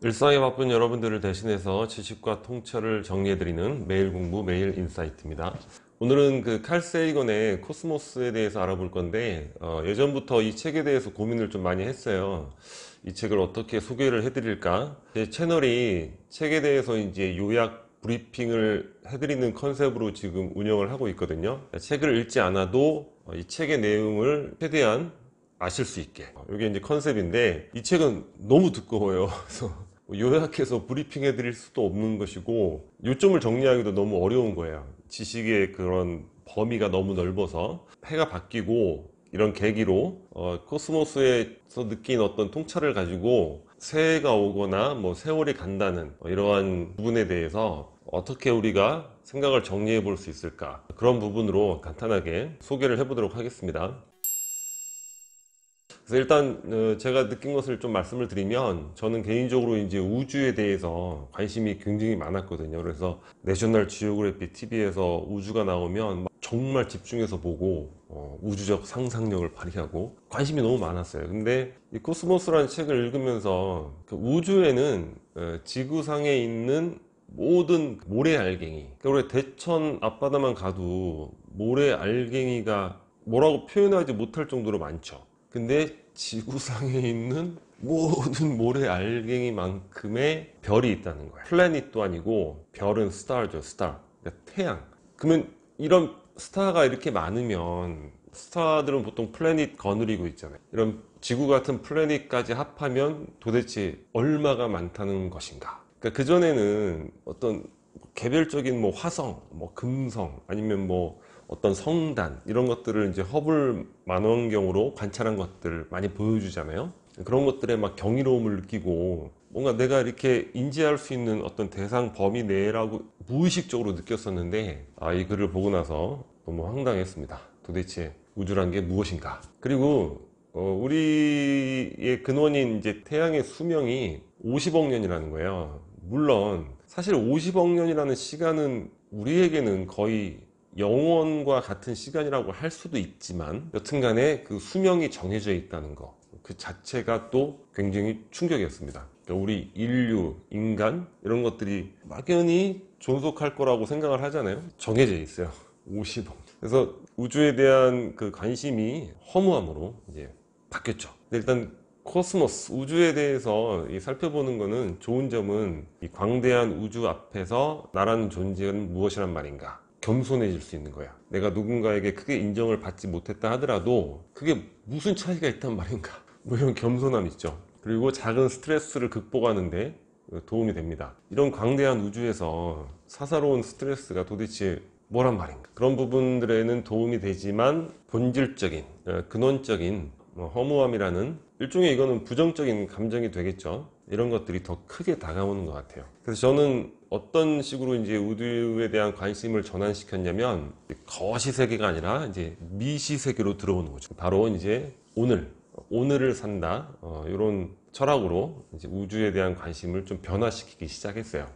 일상에 바쁜 여러분들을 대신해서 지식과 통찰을 정리해드리는 매일 공부 매일 인사이트입니다. 오늘은 칼 세이건의 코스모스에 대해서 알아볼 건데 예전부터 이 책에 대해서 고민을 좀 많이 했어요. 이 책을 어떻게 소개를 해드릴까? 제 채널이 책에 대해서 이제 요약 브리핑을 해드리는 컨셉으로 지금 운영을 하고 있거든요. 책을 읽지 않아도 이 책의 내용을 최대한 아실 수 있게, 이게 이제 컨셉인데, 이 책은 너무 두꺼워요. 그래서 요약해서 브리핑 해드릴 수도 없는 것이고, 요점을 정리하기도 너무 어려운 거예요. 지식의 그런 범위가 너무 넓어서 해가 바뀌고 이런 계기로 코스모스에서 느낀 어떤 통찰을 가지고 새해가 오거나 뭐 세월이 간다는 이러한 부분에 대해서 어떻게 우리가 생각을 정리해 볼 수 있을까, 그런 부분으로 간단하게 소개를 해 보도록 하겠습니다. 그래서 일단 제가 느낀 것을 좀 말씀을 드리면, 저는 개인적으로 이제 우주에 대해서 관심이 굉장히 많았거든요. 그래서 내셔널 지오그래피 TV에서 우주가 나오면 막 정말 집중해서 보고 우주적 상상력을 발휘하고 관심이 너무 많았어요. 근데 이 코스모스라는 책을 읽으면서 그 우주에는 지구상에 있는 모든 모래알갱이, 그러니까 우리 대천 앞바다만 가도 모래알갱이가 뭐라고 표현하지 못할 정도로 많죠. 근데 지구상에 있는 모든 모래 알갱이만큼의 별이 있다는 거예요. 플래닛도 아니고 별은 스타죠, 스타. 그러니까 태양. 그러면 이런 스타가 이렇게 많으면, 스타들은 보통 플래닛 거느리고 있잖아요. 이런 지구 같은 플래닛까지 합하면 도대체 얼마가 많다는 것인가. 그러니까 그전에는 어떤 개별적인 뭐 화성, 뭐 금성, 아니면 뭐 어떤 성단, 이런 것들을 이제 허블 망원경으로 관찰한 것들을 많이 보여주잖아요. 그런 것들에 막 경이로움을 느끼고, 뭔가 내가 이렇게 인지할 수 있는 어떤 대상 범위 내라고 무의식적으로 느꼈었는데, 이 글을 보고 나서 너무 황당했습니다. 도대체 우주란 게 무엇인가? 그리고 우리의 근원인 이제 태양의 수명이 50억 년이라는 거예요. 물론 사실 50억 년이라는 시간은 우리에게는 거의 영원과 같은 시간이라고 할 수도 있지만, 여튼간에 그 수명이 정해져 있다는 거, 그 자체가 또 굉장히 충격이었습니다. 그러니까 우리 인류, 인간, 이런 것들이 막연히 존속할 거라고 생각을 하잖아요. 정해져 있어요. 50억. 그래서 우주에 대한 그 관심이 허무함으로 이제 바뀌었죠. 근데 일단 코스모스, 우주에 대해서 살펴보는 거는, 좋은 점은 이 광대한 우주 앞에서 나라는 존재는 무엇이란 말인가, 겸손해질 수 있는 거야. 내가 누군가에게 크게 인정을 받지 못했다 하더라도 그게 무슨 차이가 있단 말인가, 뭐 이런 겸손함 있죠. 그리고 작은 스트레스를 극복하는데 도움이 됩니다. 이런 광대한 우주에서 사사로운 스트레스가 도대체 뭐란 말인가, 그런 부분들에는 도움이 되지만, 본질적인 근원적인 허무함이라는 일종의, 이거는 부정적인 감정이 되겠죠. 이런 것들이 더 크게 다가오는 것 같아요. 그래서 저는 어떤 식으로 이제 우주에 대한 관심을 전환시켰냐면, 거시 세계가 아니라 이제 미시 세계로 들어오는 거죠. 바로 이제 오늘을 산다, 이런 철학으로 이제 우주에 대한 관심을 좀 변화시키기 시작했어요.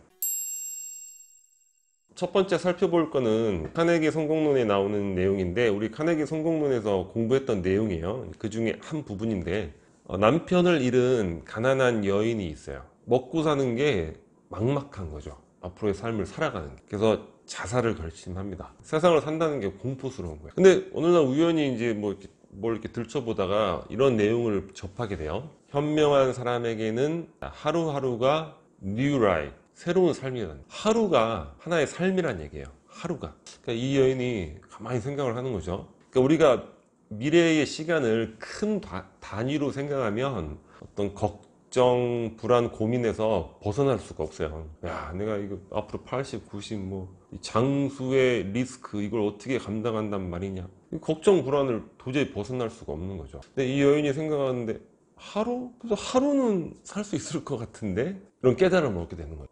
첫 번째 살펴볼 거는 카네기 성공론에 나오는 내용인데, 우리 카네기 성공론에서 공부했던 내용이에요. 그 중에 한 부분인데, 남편을 잃은 가난한 여인이 있어요. 먹고 사는 게 막막한 거죠. 앞으로의 삶을 살아가는 게. 그래서 자살을 결심합니다. 세상을 산다는 게 공포스러운 거예요. 근데 어느 날 우연히 이제 뭘 이렇게 들춰보다가 이런 내용을 접하게 돼요. 현명한 사람에게는 하루하루가 new life, 새로운 삶이라는, 하루가 하나의 삶이란 얘기예요. 하루가. 그러니까 이 여인이 가만히 생각을 하는 거죠. 그러니까 우리가 미래의 시간을 큰 단위로 생각하면 어떤 걱정, 불안, 고민에서 벗어날 수가 없어요. 야, 내가 이거 앞으로 80, 90, 이 장수의 리스크, 이걸 어떻게 감당한단 말이냐. 이 걱정, 불안을 도저히 벗어날 수가 없는 거죠. 근데 이 여인이 생각하는데, 하루? 그래서 하루는 살 수 있을 것 같은데? 이런 깨달음을 얻게 되는 거예요.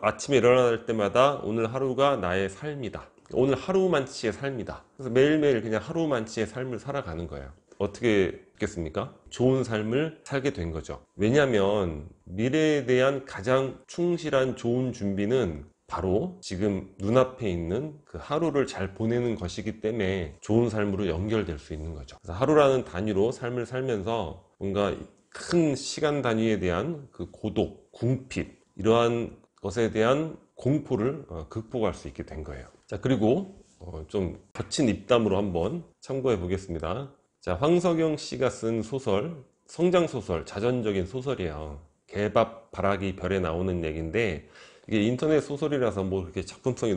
아침에 일어날 때마다 오늘 하루가 나의 삶이다. 오늘 하루만치의 삶이다. 그래서 매일매일 그냥 하루만치의 삶을 살아가는 거예요. 어떻게 됐겠습니까? 좋은 삶을 살게 된 거죠. 왜냐하면 미래에 대한 가장 충실한 좋은 준비는 바로 지금 눈앞에 있는 그 하루를 잘 보내는 것이기 때문에 좋은 삶으로 연결될 수 있는 거죠. 그래서 하루라는 단위로 삶을 살면서 뭔가 큰 시간 단위에 대한 그 고독, 궁핍 이러한 것에 대한 공포를 극복할 수 있게 된 거예요. 자, 그리고 좀 거친 입담으로 한번 참고해 보겠습니다. 자, 황석영 씨가 쓴 소설, 성장소설, 자전적인 소설이에요. 개밥 바라기 별에 나오는 얘기인데, 이게 인터넷 소설이라서 뭐 그렇게 작품성이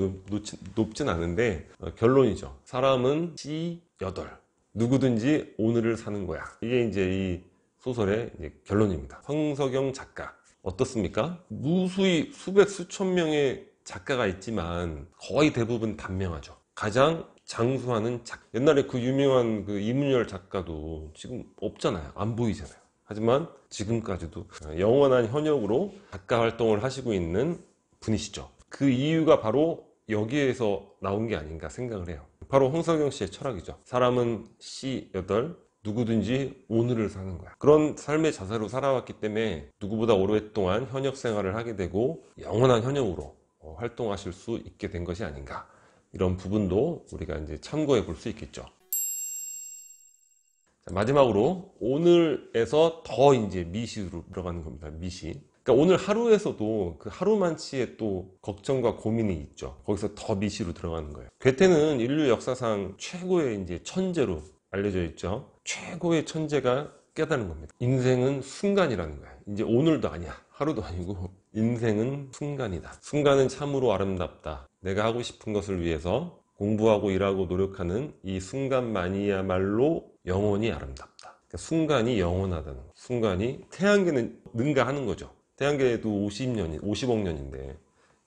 높진 않은데, 결론이죠. 사람은 C8. 누구든지 오늘을 사는 거야. 이게 이제 이 소설의 이제 결론입니다. 황석영 작가. 어떻습니까? 무수히 수백 수천 명의 작가가 있지만 거의 대부분 단명하죠. 가장 장수하는 옛날에 그 유명한 그 이문열 작가도 지금 없잖아요. 안 보이잖아요. 하지만 지금까지도 영원한 현역으로 작가 활동을 하시고 있는 분이시죠. 그 이유가 바로 여기에서 나온 게 아닌가 생각을 해요. 바로 황석영 씨의 철학이죠. 사람은 C8, 누구든지 오늘을 사는 거야. 그런 삶의 자세로 살아왔기 때문에 누구보다 오랫동안 현역 생활을 하게 되고 영원한 현역으로 활동하실 수 있게 된 것이 아닌가. 이런 부분도 우리가 이제 참고해 볼 수 있겠죠. 자, 마지막으로 오늘에서 더 이제 미시로 들어가는 겁니다. 미시. 그러니까 오늘 하루에서도 그 하루만치의 또 걱정과 고민이 있죠. 거기서 더 미시로 들어가는 거예요. 괴테는 인류 역사상 최고의 이제 천재로 알려져 있죠. 최고의 천재가 깨달은 겁니다. 인생은 순간이라는 거야. 이제 오늘도 아니야. 하루도 아니고 인생은 순간이다. 순간은 참으로 아름답다. 내가 하고 싶은 것을 위해서 공부하고 일하고 노력하는 이 순간만이야말로 영원히 아름답다. 그러니까 순간이 영원하다는 거. 순간이 태양계는 능가하는 거죠. 태양계도 50억 년인데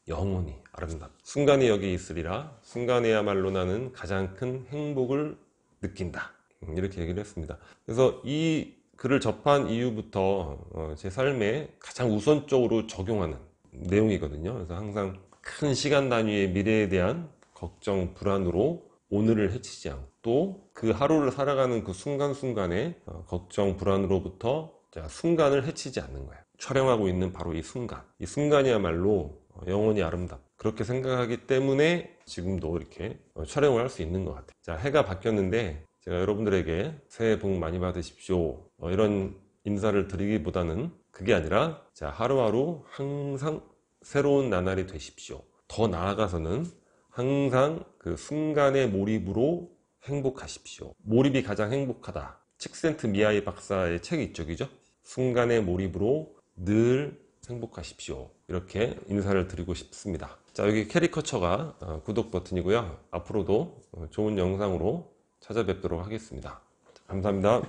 영원히 아름답다. 순간이 여기 있으리라. 순간에야말로 나는 가장 큰 행복을 느낀다. 이렇게 얘기를 했습니다. 그래서 이 글을 접한 이후부터 제 삶에 가장 우선적으로 적용하는 내용이거든요. 그래서 항상 큰 시간 단위의 미래에 대한 걱정, 불안으로 오늘을 해치지 않고 또 그 하루를 살아가는 그 순간순간에 걱정, 불안으로부터 순간을 해치지 않는 거예요. 촬영하고 있는 바로 이 순간. 이 순간이야말로 영원히 아름답다. 그렇게 생각하기 때문에 지금도 이렇게 촬영을 할 수 있는 것 같아요. 자, 해가 바뀌었는데 제가 여러분들에게 새해 복 많이 받으십시오. 이런 인사를 드리기보다는 그게 아니라 자, 하루하루 항상 새로운 나날이 되십시오. 더 나아가서는 항상 그 순간의 몰입으로 행복하십시오. 몰입이 가장 행복하다. 칙센트미야이 박사의 책이 있죠, 그죠? 순간의 몰입으로 늘 행복하십시오. 이렇게 인사를 드리고 싶습니다. 자, 여기 캐리커처가 구독 버튼이고요. 앞으로도 좋은 영상으로 찾아뵙도록 하겠습니다. 감사합니다.